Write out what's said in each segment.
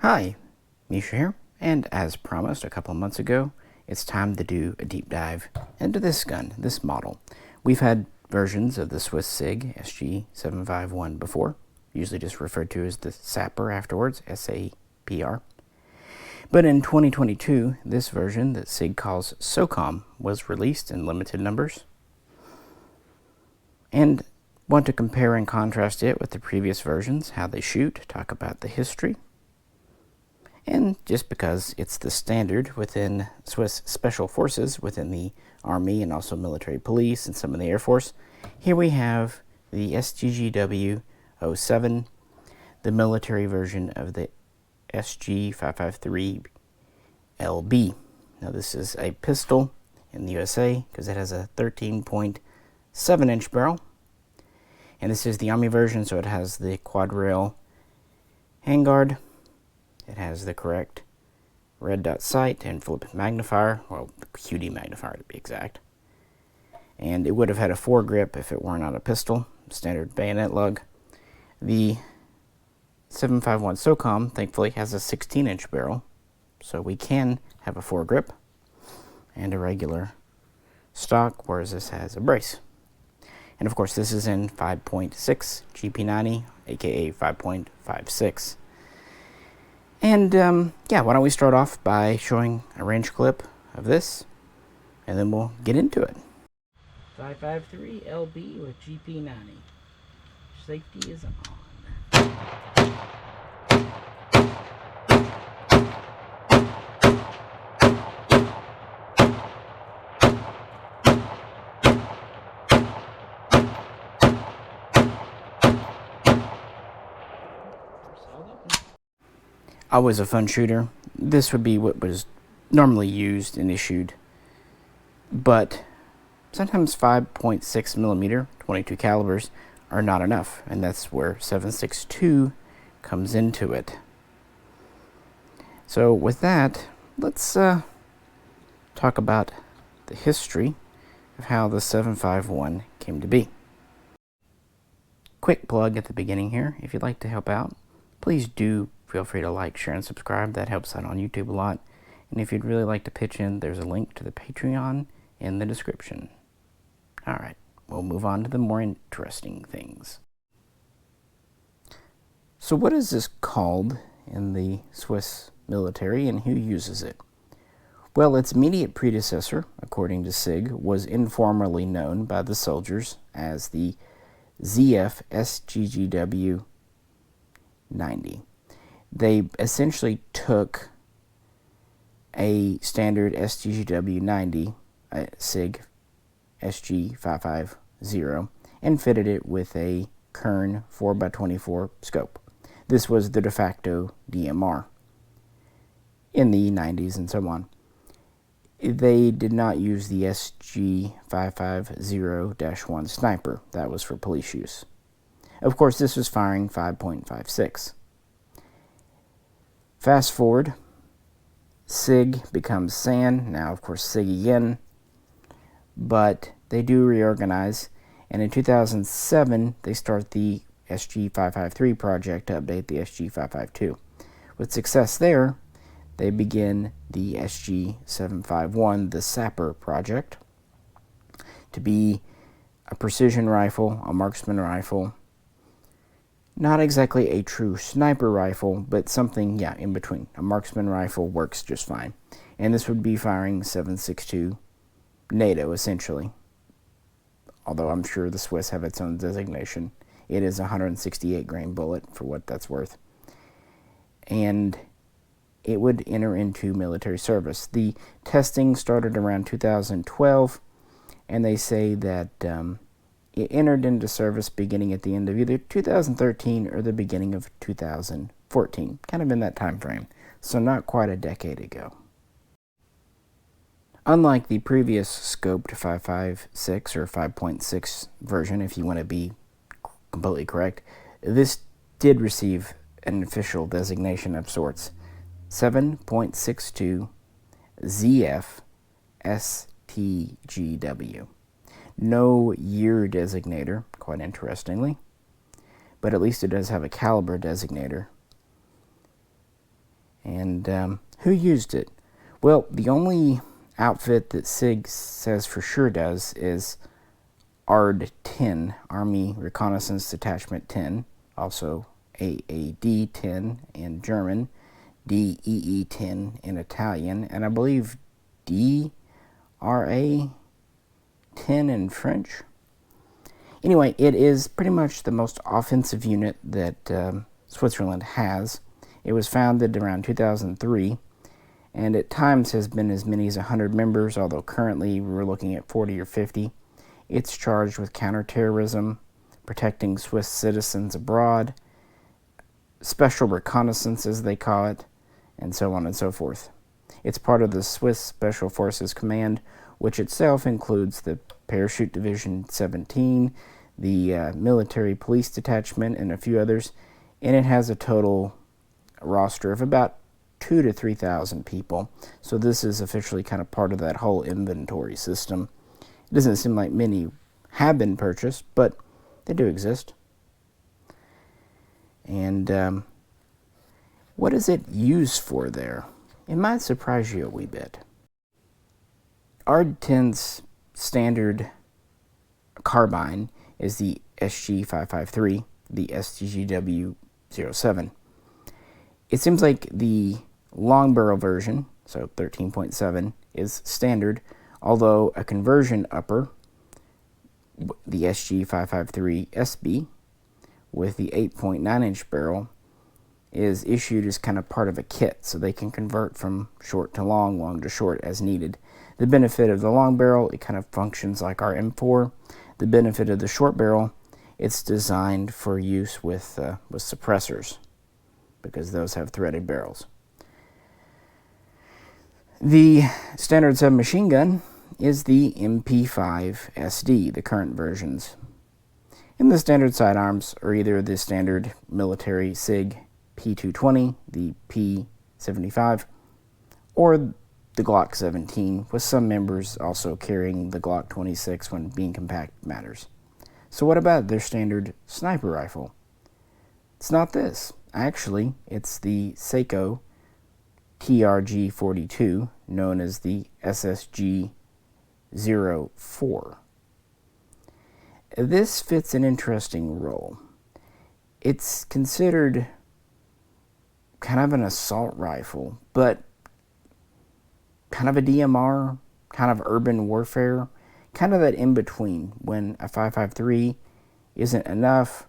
Hi, Misha here, and as promised a couple of months ago, it's time to do a deep dive into this gun, this model. We've had versions of the Swiss SiG SG751 before, usually just referred to as the Sapper afterwards, S-A-P-R. But in 2022, this version that SiG calls SOCOM was released in limited numbers, and want to compare and contrast it with the previous versions, how they shoot, talk about the history. And just because it's the standard within Swiss Special Forces, within the Army and also military police and some of the Air Force, here we have the STGW 07, the military version of the SG751 LB. Now this is a pistol in the USA because it has a 13.7-inch barrel. And this is the Army version, so it has the quad rail handguard. It has the correct red dot sight and flip magnifier, well, QD magnifier to be exact. And it would have had a foregrip if it were not a pistol, standard bayonet lug. The 751 SOCOM, thankfully, has a 16-inch barrel, so we can have a foregrip and a regular stock, whereas this has a brace. And of course, this is in 5.6 GP90, aka 5.56. And yeah, why don't we start off by showing a range clip of this, and then we'll get into it. 553 LB with GP90. Safety is on. Always a fun shooter. This would be what was normally used and issued, but sometimes 5.6 millimeter 22 calibers are not enough, and that's where 7.62 comes into it. So with that, let's talk about the history of how the 751 came to be. Quick plug at the beginning here. If you'd like to help out, please do feel free to like, share, and subscribe. That helps out on YouTube a lot. And if you'd really like to pitch in, there's a link to the Patreon in the description. Alright, we'll move on to the more interesting things. So what is this called in the Swiss military, and who uses it? Well, its immediate predecessor, according to SiG, was informally known by the soldiers as the ZF-STGW 90. They essentially took a standard STGW 90 SiG SG550 and fitted it with a Kern 4x24 scope. This was the de facto DMR in the 90s and so on. They did not use the SG550-1 sniper. That was for police use. Of course, this was firing 5.56. Fast forward, SiG becomes SAN, now of course SiG again, but they do reorganize, and in 2007 they start the SG553 project to update the SG552. With success there, they begin the SG751, the Sapper project, to be a precision rifle, a marksman rifle. Not exactly a true sniper rifle, but something, yeah, in between. A marksman rifle works just fine. And this would be firing 7.62 NATO, essentially. Although I'm sure the Swiss have its own designation. It is a 168 grain bullet, for what that's worth. And it would enter into military service. The testing started around 2012, and they say that it entered into service beginning at the end of either 2013 or the beginning of 2014, kind of in that time frame, so not quite a decade ago. Unlike the previous scoped 5.56 or 5.6 version, if you want to be completely correct, this did receive an official designation of sorts, 7.62 ZF-STGW. No year designator, quite interestingly, but at least it does have a caliber designator. And who used it? Well, the only outfit that SiG says for sure does is ARD-10, Army Reconnaissance Detachment 10, also AAD-10 in German, DEE-10 in Italian, and I believe DRA-10 in French. Anyway, it is pretty much the most offensive unit that Switzerland has. It was founded around 2003, and at times has been as many as 100 members, although currently we're looking at 40 or 50. It's charged with counterterrorism, protecting Swiss citizens abroad, special reconnaissance as they call it, and so on and so forth. It's part of the Swiss Special Forces Command, which itself includes the Parachute Division 17, the Military Police Detachment, and a few others, and it has a total roster of about 2,000 to 3,000 people. So this is officially kind of part of that whole inventory system. It doesn't seem like many have been purchased, but they do exist. And what is it used for there? It might surprise you a wee bit. ARD-10's standard carbine is the SG751, the STGW 07. It seems like the long barrel version, so 13.7, is standard, although a conversion upper, the SG753 SB, with the 8.9-inch barrel, is issued as kind of part of a kit, so they can convert from short to long, long to short as needed. The benefit of the long barrel, it kind of functions like our M4. The benefit of the short barrel, it's designed for use with suppressors, because those have threaded barrels. The standard submachine gun is the MP5 SD, the current versions. And the standard sidearms are either the standard military SiG P220, the P75, or the Glock 17, with some members also carrying the Glock 26 when being compact matters. So what about their standard sniper rifle? It's not this. Actually, it's the SOCOM TRG-42, known as the SSG-04. This fits an interesting role. It's considered kind of an assault rifle, but kind of a DMR, kind of urban warfare, kind of that in-between when a 5.53 isn't enough,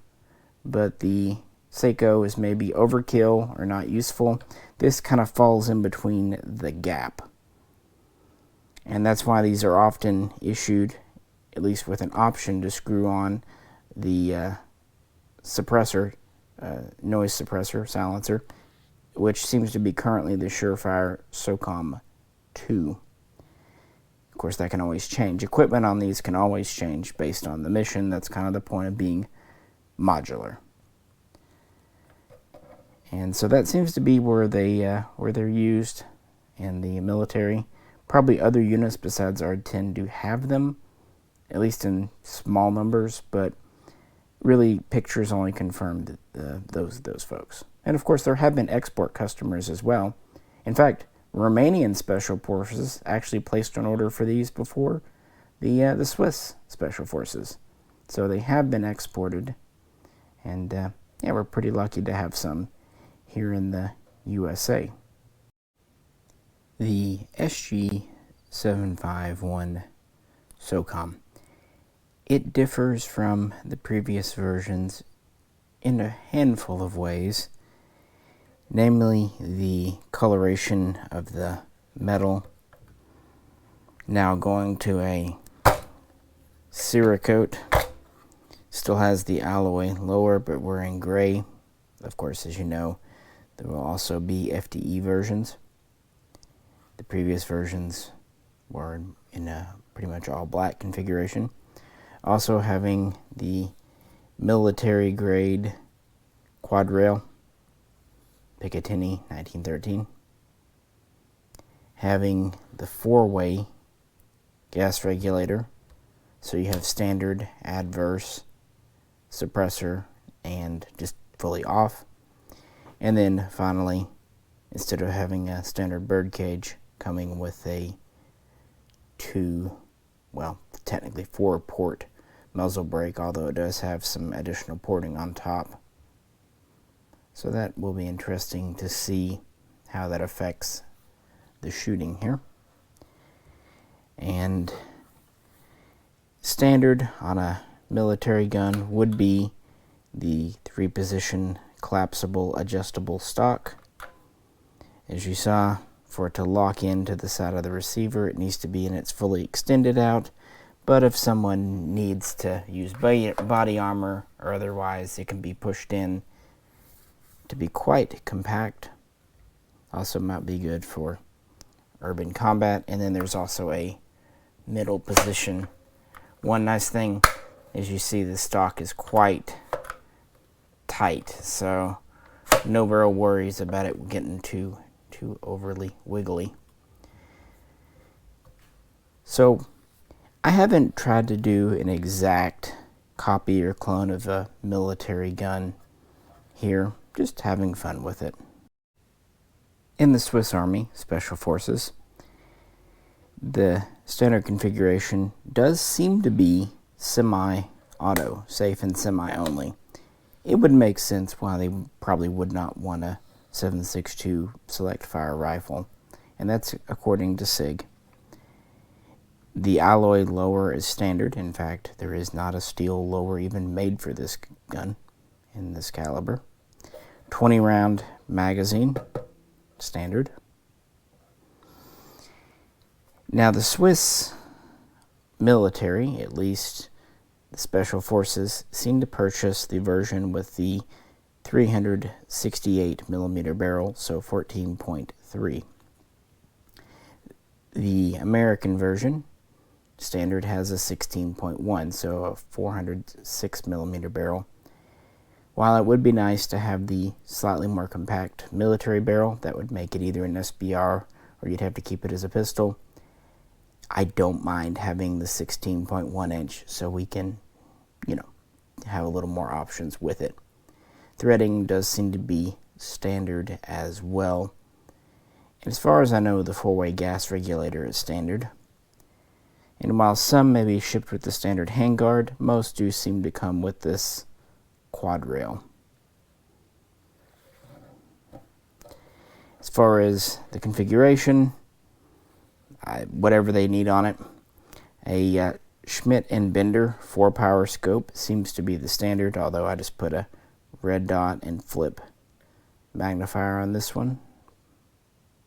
but the SOCOM is maybe overkill or not useful. This kind of falls in between the gap. And that's why these are often issued, at least with an option to screw on the suppressor, noise suppressor, silencer, which seems to be currently the Surefire SOCOM 2. Of course, that can always change. Equipment on these can always change based on the mission. That's kind of the point of being modular. And so that seems to be where they're used in the military. Probably other units besides ARD-10 do have them, at least in small numbers, but really pictures only confirmed those folks. And of course, there have been export customers as well. In fact, Romanian Special Forces actually placed an order for these before the Swiss Special Forces. So they have been exported, and yeah, we're pretty lucky to have some here in the USA. The SG751 SOCOM. It differs from the previous versions in a handful of ways, namely the coloration of the metal, now going to a Cerakote. Still has the alloy lower, but we're in gray. Of course, as you know, there will also be FDE versions. The previous versions were in a pretty much all black configuration. Also having the military grade quad rail, Picatinny 1913. Having the 4-way gas regulator, so you have standard, adverse, suppressor, and just fully off. And then finally instead of having a standard birdcage coming with a technically 4-port muzzle brake, although it does have some additional porting on top. So that will be interesting to see how that affects the shooting here. And standard on a military gun would be the 3-position collapsible adjustable stock. As you saw, for it to lock into the side of the receiver, it needs to be in its fully extended out. But if someone needs to use body armor or otherwise, it can be pushed in to be quite compact. Also might be good for urban combat. And then there's also a middle position. One nice thing is you see the stock is quite tight, so no real worries about it getting too overly wiggly. So I haven't tried to do an exact copy or clone of a military gun here, just having fun with it. In the Swiss Army Special Forces, the standard configuration does seem to be semi-auto, safe and semi-only. It would make sense why they probably would not want a 7.62 select fire rifle, and that's according to SiG. The alloy lower is standard. In fact, there is not a steel lower even made for this gun in this caliber. 20-round magazine, standard. Now the Swiss military, at least the Special Forces, seem to purchase the version with the 368 millimeter barrel, so 14.3. The American version, standard, has a 16.1, so a 406 millimeter barrel. While it would be nice to have the slightly more compact military barrel, that would make it either an SBR or you'd have to keep it as a pistol. I don't mind having the 16.1 inch so we can, have a little more options with it. Threading does seem to be standard as well. And as far as I know, the 4-way gas regulator is standard. And while some may be shipped with the standard handguard, most do seem to come with this quad rail. As far as the configuration, whatever they need on it, a Schmidt and Bender 4-power scope seems to be the standard, although I just put a red dot and flip magnifier on this one,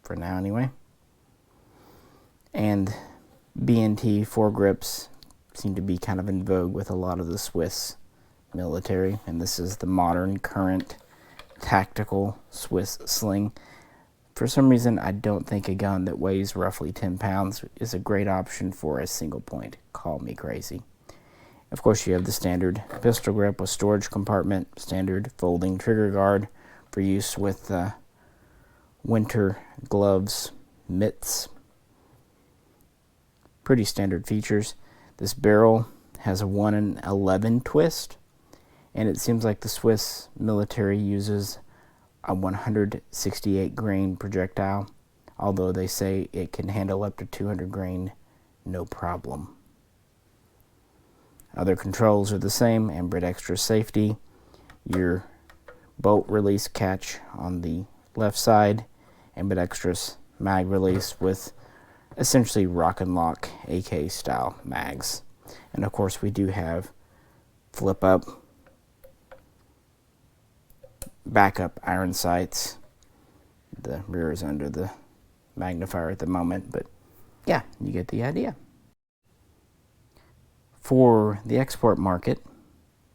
for now anyway. And B&T foregrips seem to be kind of in vogue with a lot of the Swiss military, and this is the modern, current, tactical Swiss sling. For some reason, I don't think a gun that weighs roughly 10 pounds is a great option for a single point. Call me crazy. Of course, you have the standard pistol grip with storage compartment, standard folding trigger guard for use with winter gloves, mitts. Pretty standard features. This barrel has a 1 in 11 twist, and it seems like the Swiss military uses a 168 grain projectile, although they say it can handle up to 200 grain no problem. Other controls are the same: ambidextrous safety, your bolt release catch on the left side, ambidextrous mag release with essentially rock and lock AK style mags. And of course we do have flip up, backup iron sights. The rear is under the magnifier at the moment, but yeah, you get the idea. For the export market,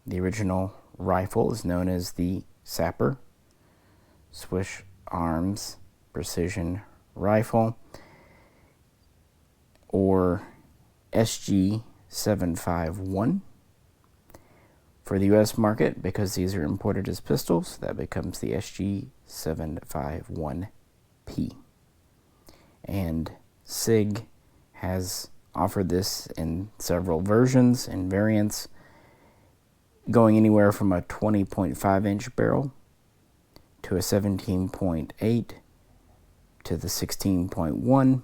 the original rifle is known as the Sapper Swiss Arms Precision Rifle, or SG751. For the US market, because these are imported as pistols, that becomes the SG751P. And SiG has offered this in several versions and variants, going anywhere from a 20.5 inch barrel to a 17.8 to the 16.1,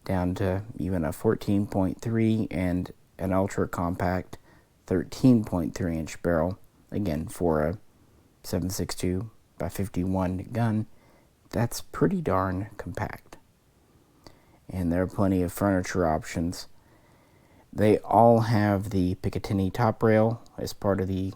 down to even a 14.3 and an ultra compact 13.3 inch barrel. Again, for a 7.62 by 51 gun, that's pretty darn compact. And there are plenty of furniture options. They all have the Picatinny top rail as part of the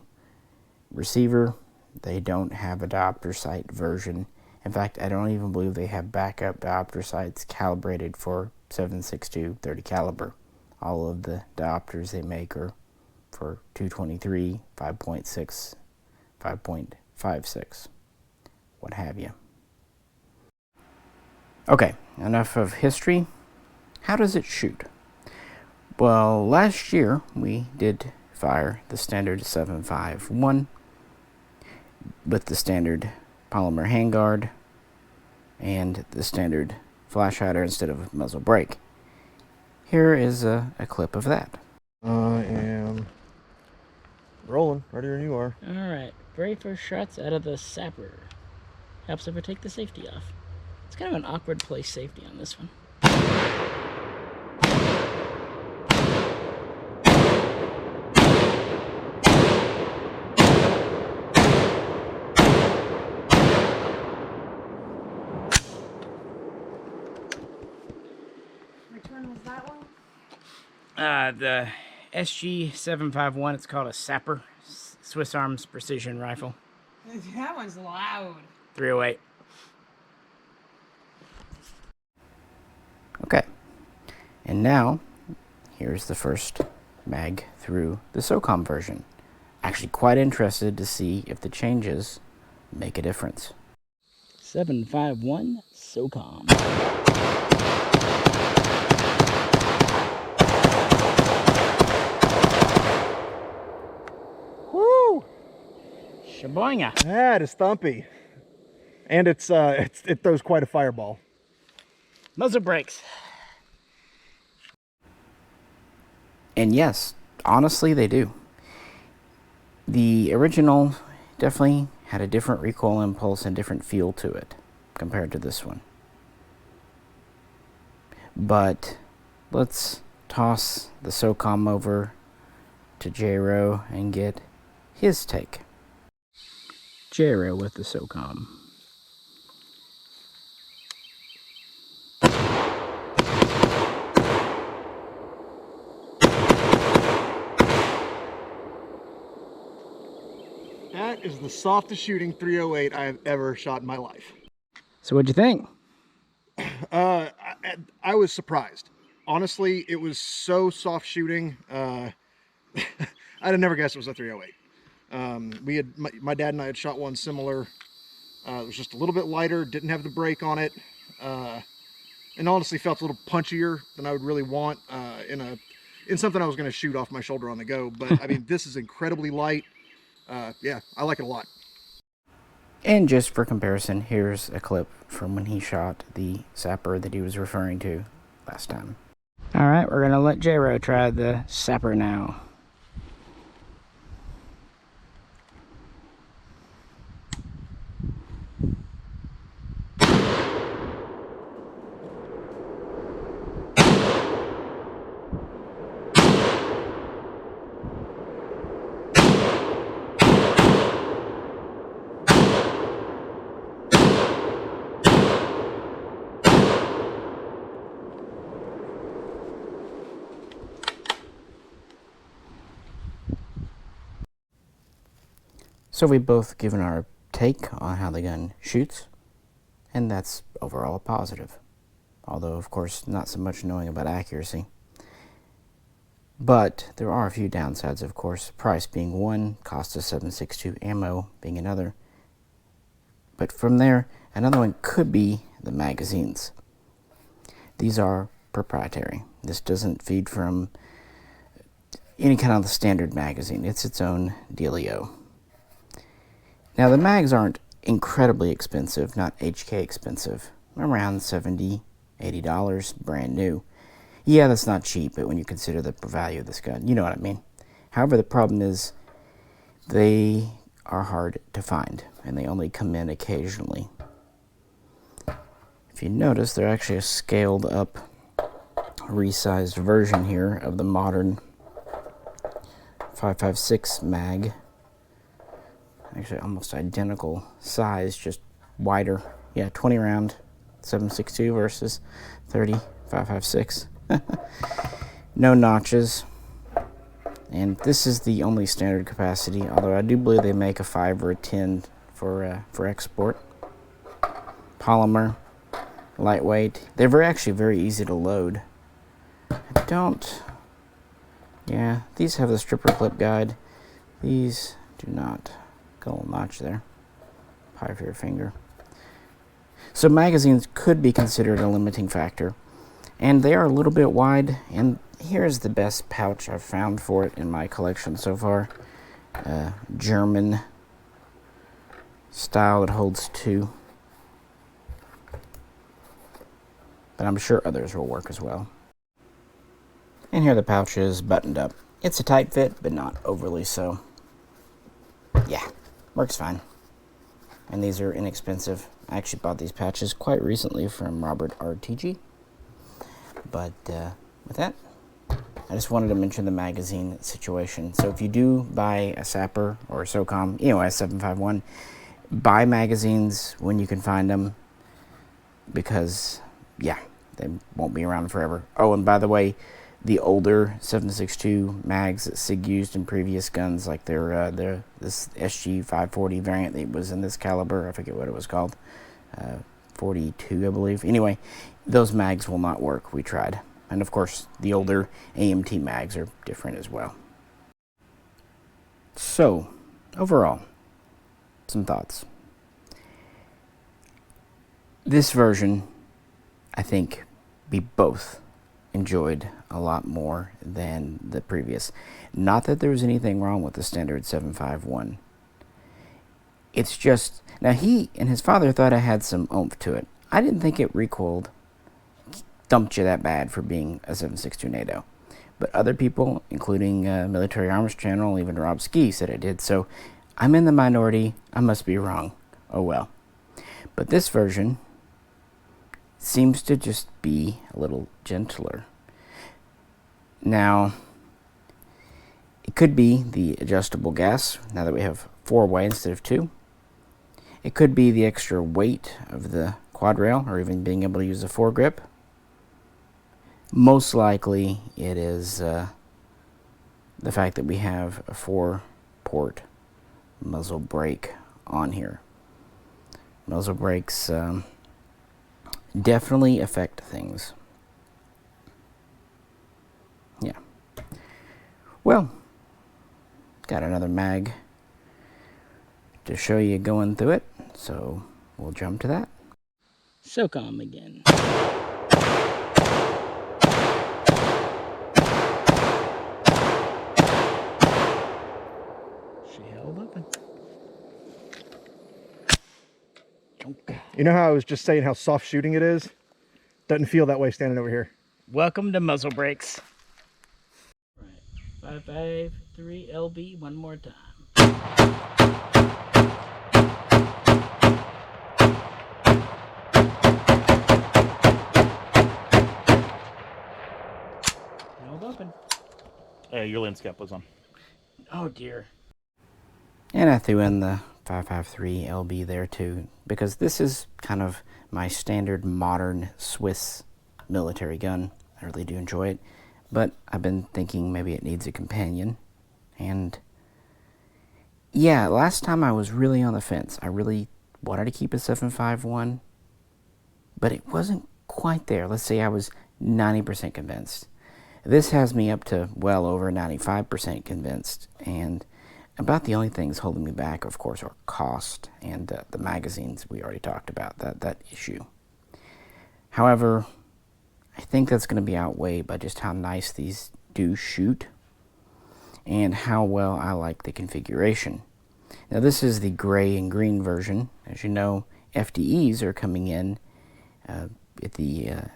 receiver. They don't have a diopter sight version. In fact, I don't even believe they have backup diopter sights calibrated for 7.62 30 caliber. All of the diopters they make are for 223, 5.6, 5.56, what have you. Okay, enough of history. How does it shoot? Well, last year we did fire the standard 751 with the standard polymer handguard and the standard flash hider instead of muzzle brake. Here is a clip of that. I am rolling, readier than you are. Alright, very first shots out of the sapper. Helps if I take the safety off. It's kind of an awkward place safety on this one. Which one was that one? The SG751, it's called a sapper. Swiss Arms precision rifle. That one's loud. 308. Okay, and now here's the first mag through the SOCOM version. Actually quite interested to see if the changes make a difference. 751 SOCOM. Woo! Shaboinga. That is thumpy. And it throws quite a fireball. Muzzle brakes. And yes, honestly they do. The original definitely had a different recoil impulse and different feel to it compared to this one. But let's toss the SOCOM over to J-Ro and get his take. J-Ro with the SOCOM. That is the softest shooting 308 I have ever shot in my life. So what'd you think? I was surprised. Honestly, it was so soft shooting. I'd have never guessed it was a 308. My dad and I had shot one similar. It was just a little bit lighter, didn't have the brake on it, and honestly felt a little punchier than I would really want in something I was going to shoot off my shoulder on the go. But I mean, this is incredibly light. Yeah, I like it a lot. And just for comparison, here's a clip from when he shot the sapper that he was referring to last time. Alright, we're gonna let J-Ro try the sapper now. So we've both given our take on how the gun shoots, and that's overall a positive. Although, of course, not so much knowing about accuracy. But there are a few downsides, of course. Price being one, cost of 7.62 ammo being another. But from there, another one could be the magazines. These are proprietary. This doesn't feed from any kind of the standard magazine. It's its own dealio. Now, the mags aren't incredibly expensive, not HK expensive. Around $70, $80, brand new. Yeah, that's not cheap, but when you consider the value of this gun, you know what I mean. However, the problem is they are hard to find, and they only come in occasionally. If If you notice, they're actually a scaled up, resized version here of the modern 5.56 mag. Actually almost identical size, just wider. Yeah, 20 round 7.62 versus 30 5.56. No notches. And this is the only standard capacity, although I do believe they make a 5 or a 10 for export. Polymer, lightweight. They're actually very easy to load. Yeah, these have the stripper clip guide. These do not. Got a little notch there. High for your finger. So magazines could be considered a limiting factor. And they are a little bit wide. And here's the best pouch I've found for it in my collection so far. German style. It holds 2. But I'm sure others will work as well. And here the pouch is buttoned up. It's a tight fit, but not overly so. Yeah, works fine. And these are inexpensive. I actually bought these patches quite recently from Robert RTG. But with that, I just wanted to mention the magazine situation. So if you do buy a Sapper or a SOCOM EOS 751, buy magazines when you can find them, because yeah, they won't be around forever. Oh, and by the way, the older 7.62 mags that SiG used in previous guns, like this SG751 variant that was in this caliber, I forget what it was called, 42, I believe. Anyway, those mags will not work. We tried. And of course, the older AMT mags are different as well. So, overall, some thoughts. This version, I think, we both enjoyed a lot more than the previous. Not that there was anything wrong with the standard 751. It's just, now he and his father thought it had some oomph to it. I didn't think it recoiled, dumped you that bad for being a 7.62 NATO. But other people, including Military Arms Channel, even Rob Ski, said it did. So I'm in the minority. I must be wrong. Oh well. But this version seems to just be a little gentler. Now, it could be the adjustable gas, now that we have 4-way instead of 2. It could be the extra weight of the quad rail, or even being able to use a foregrip. Most likely, it is the fact that we have a 4-port muzzle brake on here. Muzzle brakes definitely affect things. Yeah. Well, got another mag to show you going through it, so we'll jump to that. SOCOM again. She held open. You know how I was just saying how soft shooting it is? Doesn't feel that way standing over here. Welcome to muzzle brakes. Right. 5.53 LB one more time. Held open. Your lens cap was on. Oh dear. And I threw in the 5.53 LB there too, because this is kind of my standard modern Swiss military gun. I really do enjoy it, but I've been thinking maybe it needs a companion. And yeah, last time I was really on the fence. I really wanted to keep a 7.51, but it wasn't quite there. Let's say I was 90% convinced. This has me up to well over 95% convinced, and about the only things holding me back, of course, are cost and the magazines. We already talked about that issue. However, I think that's going to be outweighed by just how nice these do shoot and how well I like the configuration. Now, this is the gray and green version. As you know, FDEs are coming in at the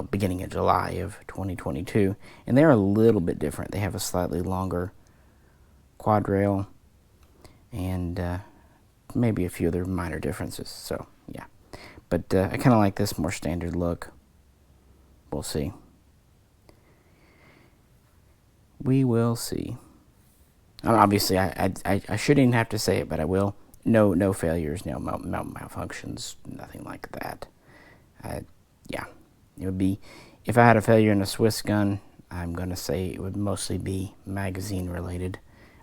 beginning of July of 2022, and they're a little bit different. They have a slightly longer quad rail and maybe a few other minor differences. So yeah, But I kind of like this more standard look. We'll see. We will see. Obviously, I shouldn't have to say it, but I will. No failures, no malfunctions, nothing like that. Yeah, it would be, if I had a failure in a Swiss gun, I'm going to say it would mostly be magazine related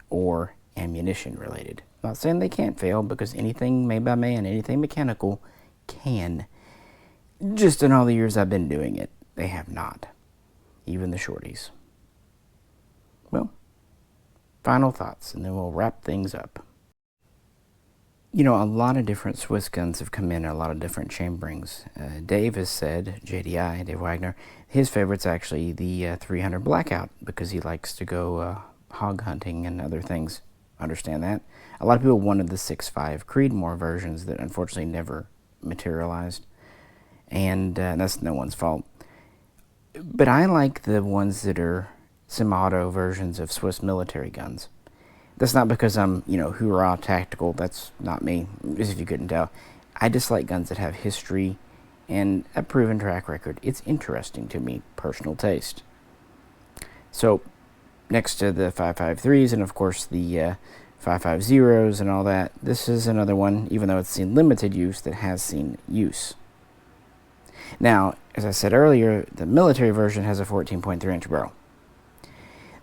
or ammunition related. I'm not saying they can't fail, because anything made by man, anything mechanical can. Just in all the years I've been doing it, they have not. Even the shorties. Well, final thoughts, and then we'll wrap things up. You know, a lot of different Swiss guns have come in a lot of different chamberings. Dave has said, JDI, Dave Wagner, his favorite's actually the 300 Blackout, because he likes to go hog hunting and other things. Understand that. A lot of people wanted the 6.5 Creedmoor versions that unfortunately never materialized, and that's no one's fault. But I like the ones that are semi-auto versions of Swiss military guns. That's not because I'm, hoorah tactical. That's not me, as if you couldn't tell. I just like guns that have history and a proven track record. It's interesting to me, personal taste. So, next to the 5.53s and, of course, the 5.50s and all that, this is another one, even though it's seen limited use, that has seen use. Now, as I said earlier, the military version has a 14.3-inch barrel.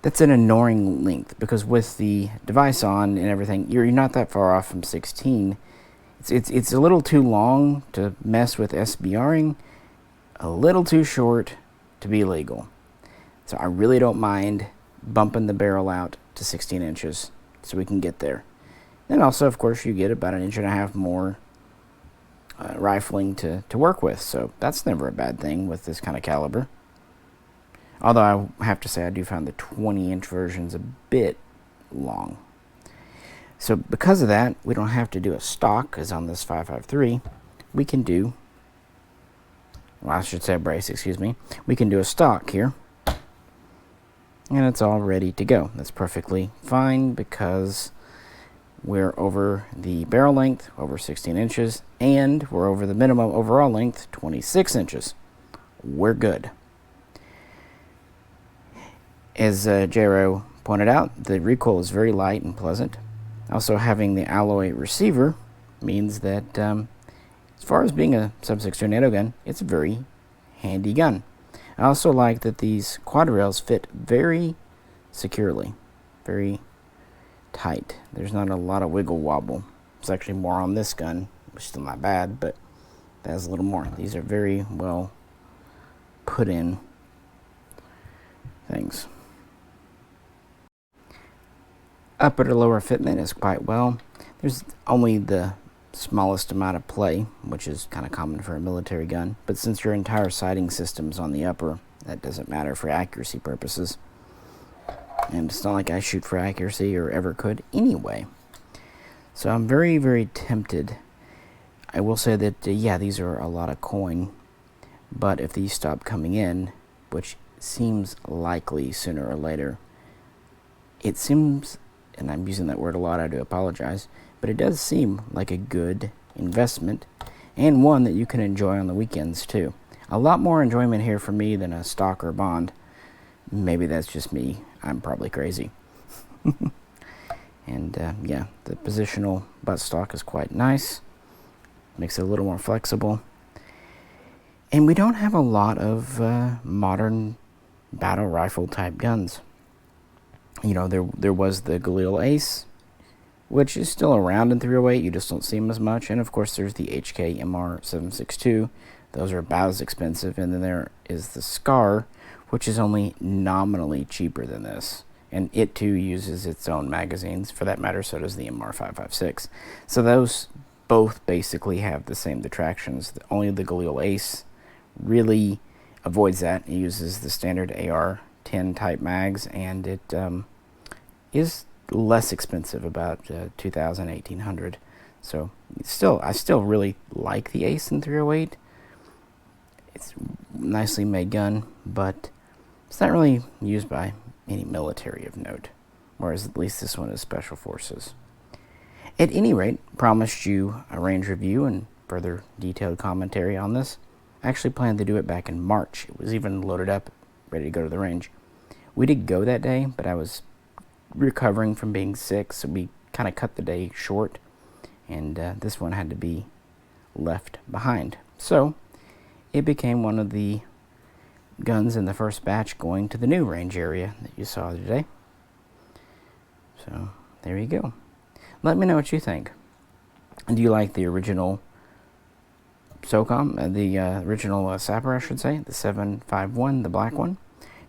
That's an annoying length, because with the device on and everything, you're not that far off from 16. It's a little too long to mess with SBRing, a little too short to be legal. So I really don't mind bumping the barrel out to 16 inches so we can get there. Then also, of course, you get about 1.5 inches more rifling to work with, so that's never a bad thing with this kind of caliber. Although I have to say I do find the 20-inch versions a bit long. So because of that, we don't have to do a stock, as on this 5.53, we can do, well, I should say a brace, excuse me. We can do a stock here, and it's all ready to go. That's perfectly fine, because we're over the barrel length, over 16 inches, and we're over the minimum overall length, 26 inches. We're good. As Jero pointed out, the recoil is very light and pleasant. Also, having the alloy receiver means that as far as being a sub-6 tornado gun, it's a very handy gun. I also like that these quad rails fit very securely, very tight. There's not a lot of wiggle wobble. It's actually more on this gun, which is still not bad, but that has a little more. These are very well put in things. Upper to lower fitment is quite well. There's only the smallest amount of play, which is kind of common for a military gun, but since your entire sighting system's on the upper, that doesn't matter for accuracy purposes. And it's not like I shoot for accuracy or ever could anyway. So I'm very, very tempted. I will say that, yeah, these are a lot of coin, but if these stop coming in, which seems likely sooner or later, it seems, and I'm using that word a lot, I do apologize, but it does seem like a good investment, and one that you can enjoy on the weekends too. A lot more enjoyment here for me than a stock or bond. Maybe that's just me. I'm probably crazy. And yeah, the positional buttstock is quite nice. Makes it a little more flexible. And we don't have a lot of modern battle rifle type guns. You know, there was the Galil Ace, which is still around in 308. You just don't see them as much. And of course, there's the HK MR762. Those are about as expensive. And then there is the Scar, which is only nominally cheaper than this. And it too uses its own magazines. For that matter, so does the MR556. So those both basically have the same detractions. Only the Galil Ace really avoids that. It uses the standard AR-10 type mags, and it is less expensive, about $2,000, $1,800. So I still really like the Ace in 308. It's a nicely made gun, but it's not really used by any military of note, whereas at least this one is Special Forces. At any rate, promised you a range review, and further detailed commentary on this. I actually planned to do it back in March. It was even loaded up, ready to go to the range. We did go that day, but I was recovering from being sick, so we kind of cut the day short, and this one had to be left behind. So it became one of the guns in the first batch going to the new range area that you saw today. So there you go. Let me know what you think. Do you like the original SOCOM, the original Sapper, I should say, the 751, the black one?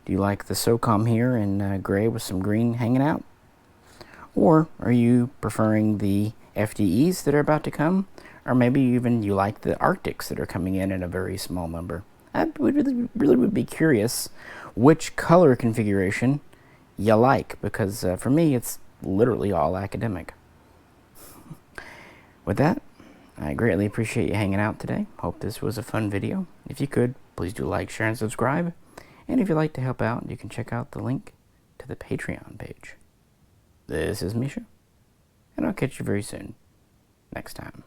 Do you like the SOCOM here in gray with some green hanging out? Or are you preferring the FDEs that are about to come? Or maybe even you like the Arctics that are coming in a very small number? I really would be curious which color configuration you like, because for me it's literally all academic. With that, I greatly appreciate you hanging out today. Hope this was a fun video. If you could, please do like, share, and subscribe. And if you'd like to help out, you can check out the link to the Patreon page. This is Misha, and I'll catch you very soon next time.